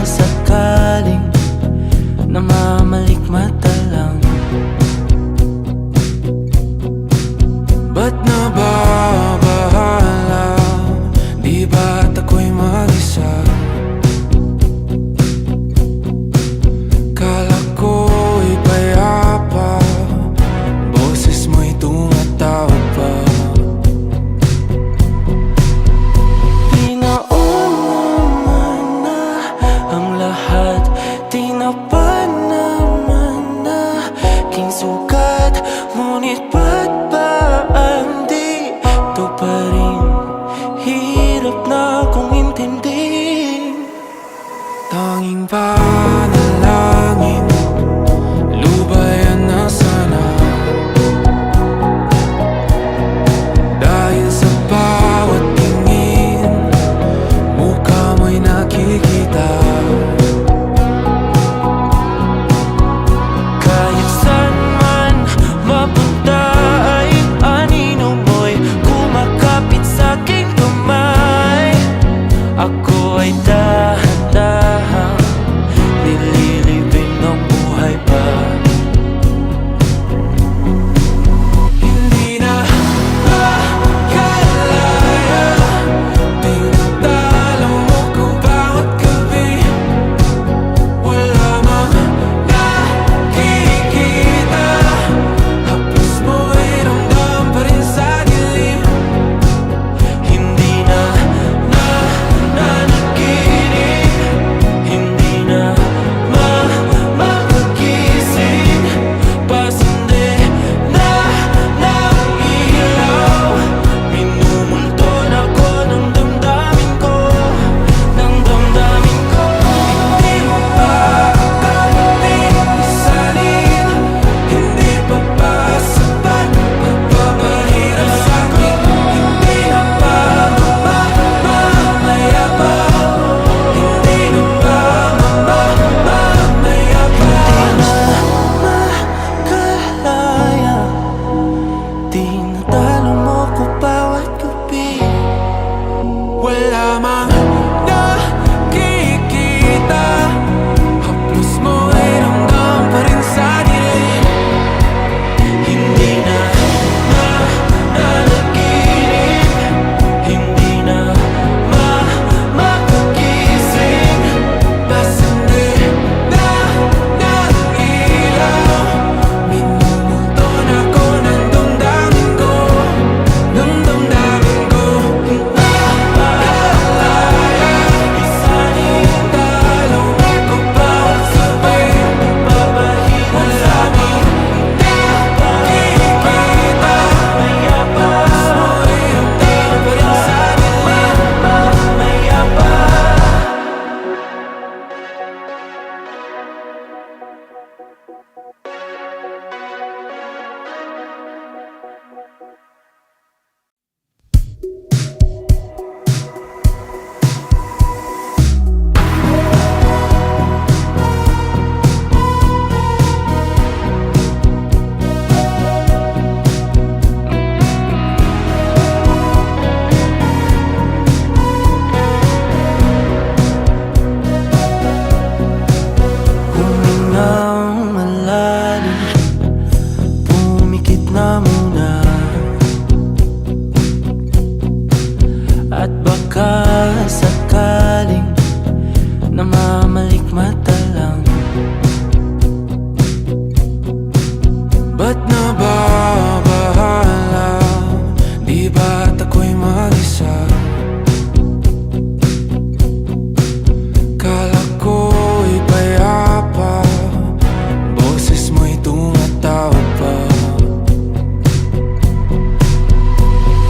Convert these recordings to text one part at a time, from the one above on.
sakaling namamalikmata lang, ba't nababahala? Di ba't ako'y mag-isa? Kala ko'y payapa, boses mo'y tumatawag pa. Tinaon naman na ang lahat, tinapan naman na aking sugat, ngunit ba't ba andito pa rin? Hirap na akong intindihin. Tanging panalangin, lubayan na sana, dahil sa bawat tingin, mukha mo'y nakikita. Kahit saan man mapunta ay anino mo'y kumakapit sa'king kamay. Ako ay dahan-dahan nililibing ng buhay pa. Hindi na makalaya, tinatalo mo ko bawat gabi. Wala mang nakikita, haplos mo'y ramdam pa rin sa dilim. Hindi na nanaginip, hindi na makagising, pasindi na ng ilaw. Minumulton ako ng damdamin ko, ng damdamin ko. Hindi mo pa akalain isalin, hindi pa ba sapat pagpapahirap sa'kin? Hindi na ba mamamaya pa? Hindi na ba mamamaya pa? Makalaya, tinatalo mo ko bawat gabi. Wala mang nakikita, haplos mo'y ramdam pa rin sa dilim. Hindi na nanaginip, hindi na makagising, pasindi na ng ilaw. Minumulton ako ng damdamin ko, ng damdamin ko. Naaalala, isalin, talo ako bawat sabay, papahirap sa'min. Nakikita, haplos mo'y ramdam pa rin sa dilim. Mamaya pa. Humingang malalim, pumikit na muna, at baka sakaling namamalikmata lang, ba't nababahala? Di ba't ako'y mag-isa? Kala ko'y payapa, boses mo'y tumatawag pa.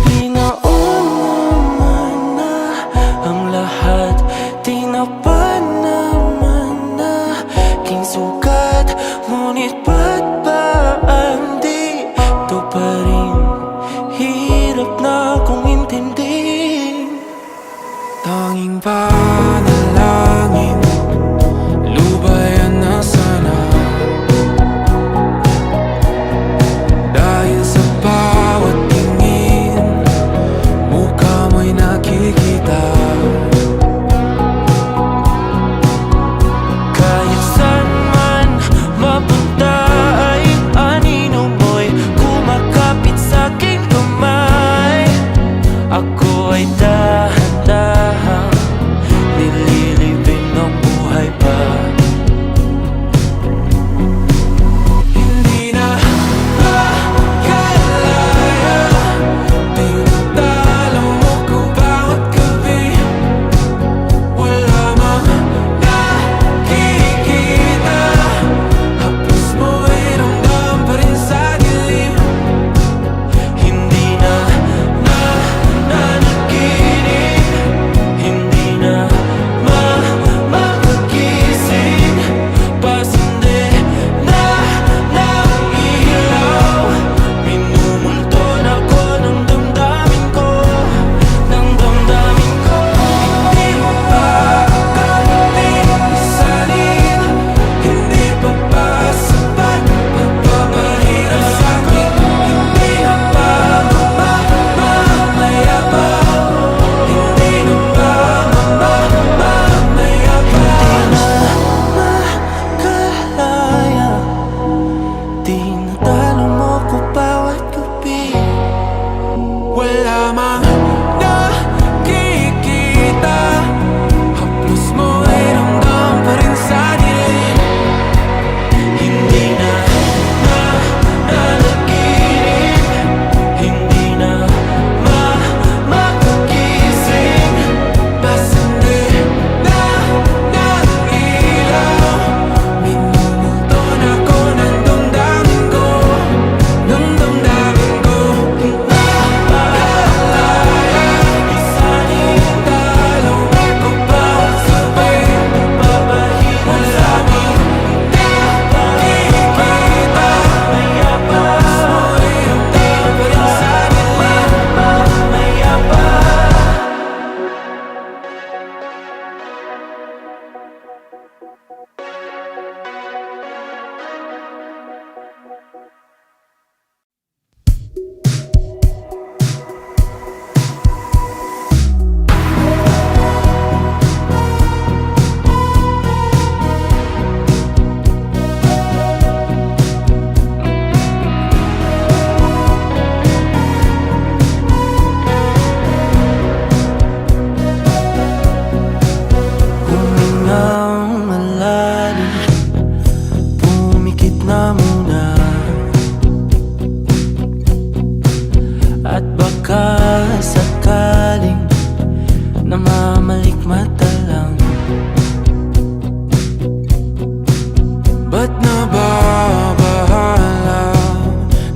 Tinaon naman na ang lahat, tinapan naman na aking sugat, ngunit ba't ba andito pa rin? Hirap na akong intindihin. Tanging panalangin, lubayan na sana, dahil sa bawat tingin, mukha mo'y nakikita. namamalikmata lang. Ba't nababahala?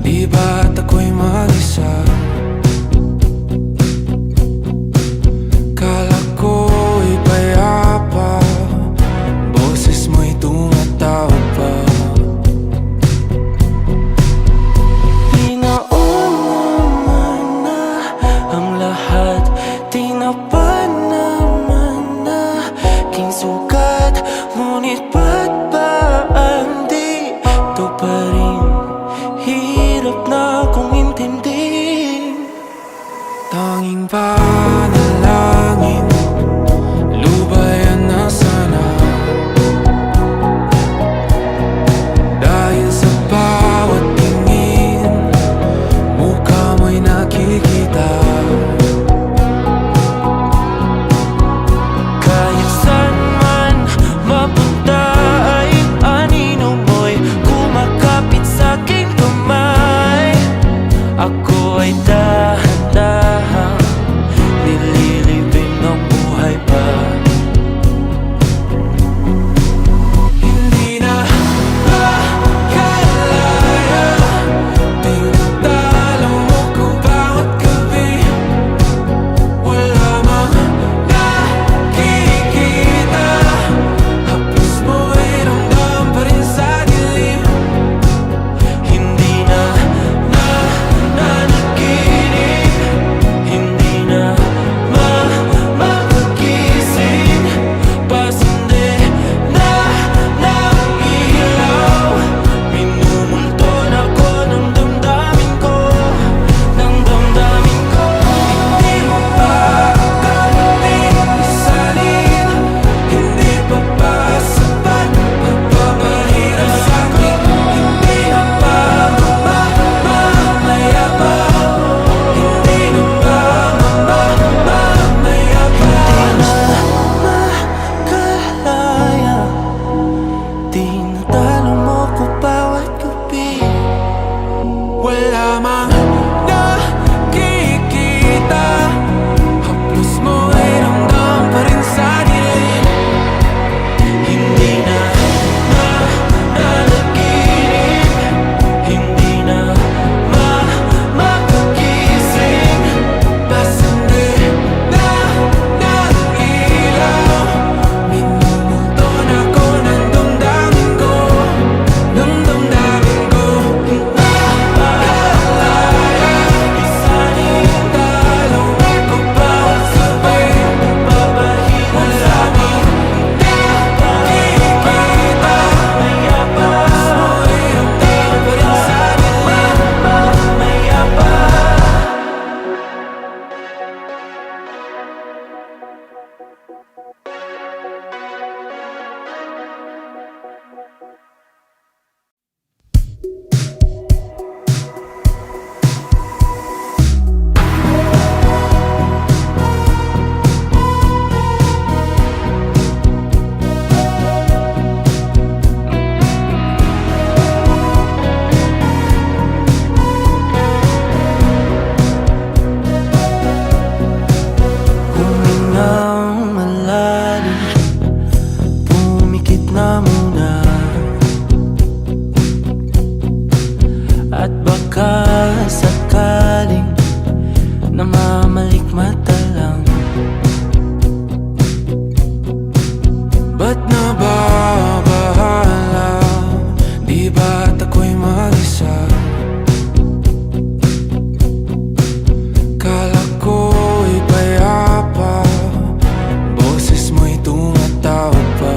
Di ba't ako'y mag-isa? Kala ko'y payapa, boses mo'y tumatawag pa. Di naman na ang lahat, di na pa naman na king sukat. Ngunit ba't ba ang dito pa rin? Hirap na kong intindihin. Tanging panalangin, lubayan na sana. Dahil sa bawat tingin, mukha mo'y nakikita. Kahit saan man mapunta ay anino mo'y kumakapit sa'king kamay. Ako ay dahan-dahang nililibing ng buhay pa. Hindi na makalaya, tinatalo mo ko bawat gabi. Wala mang nakikita, haplos mo'y ramdam pa rin sa dilim. Hindi na nanaginip, hindi na mapagising. Pasindi na ng ilaw, minumulton ako ng damdamin ko, ng damdamin ko. Hindi mo pa kami isalin, hindi pa ba sapat pagpapahirap sa'kin? Hindi na ba mamamayabang? Hindi na ba mamamayabang? Makalaya, tinatalo mo ko bawat gabi. Wala mang nakikita, haplos mo'y ramdam pa rin sa dilim. Hindi na nanaginip, hindi na mapagising. Pasindi na ng ilaw, minumulton ako ng damdamin ko, ng damdamin ko. Nakalaya, isanin talo ako bawat sabay, papahirap sa'kin. Nakikita, mayabang, mo'y ramdam pa rin sa dilim. Mayabang. Humingang malalim, pumikit na muna. At baka sakaling namamalikmata lang. Ba't nababahala? Di ba't ako'y mag-isa? Kala ko'y payapa, boses mo'y tumatawag pa.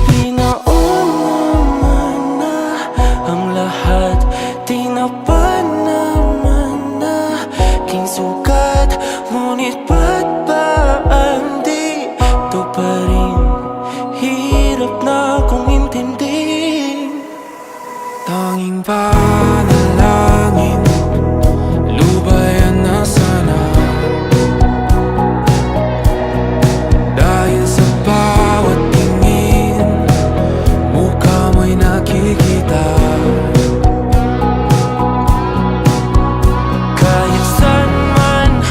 Di naman na ang lahat, di na pa naman na king sukat. Ngunit ba't ba ang dito pa rin? Hirap na kong intindihin. Tanging panalangin, lubayan na sana. Dahil sa bawat tingin, mukha mo'y nakikita. Kahit saan man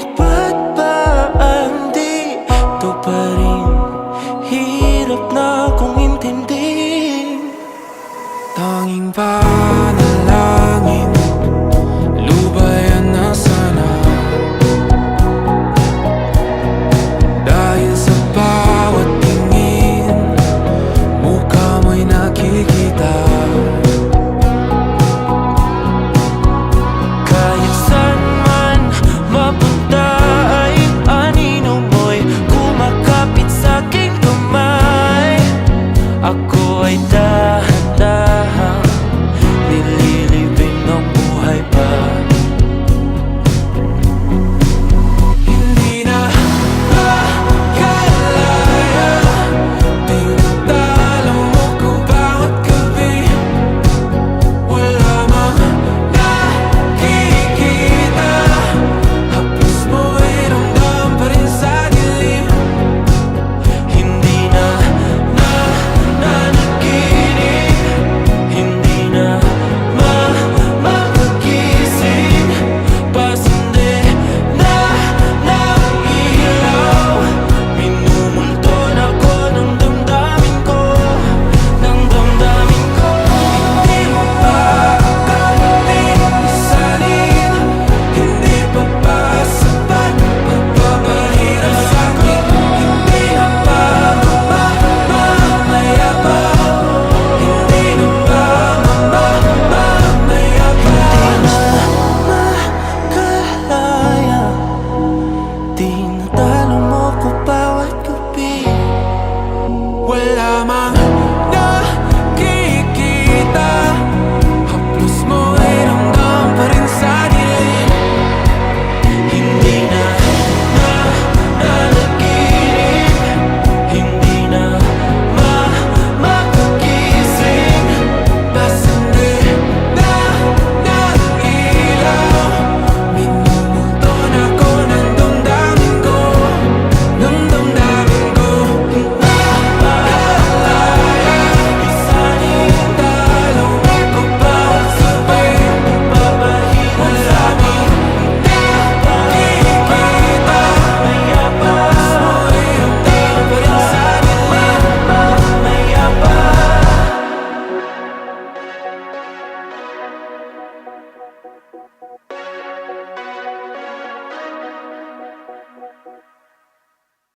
Ngunit ba't ba hindi ito pa rin? Hirap na kong intindihin. Tanging panalangin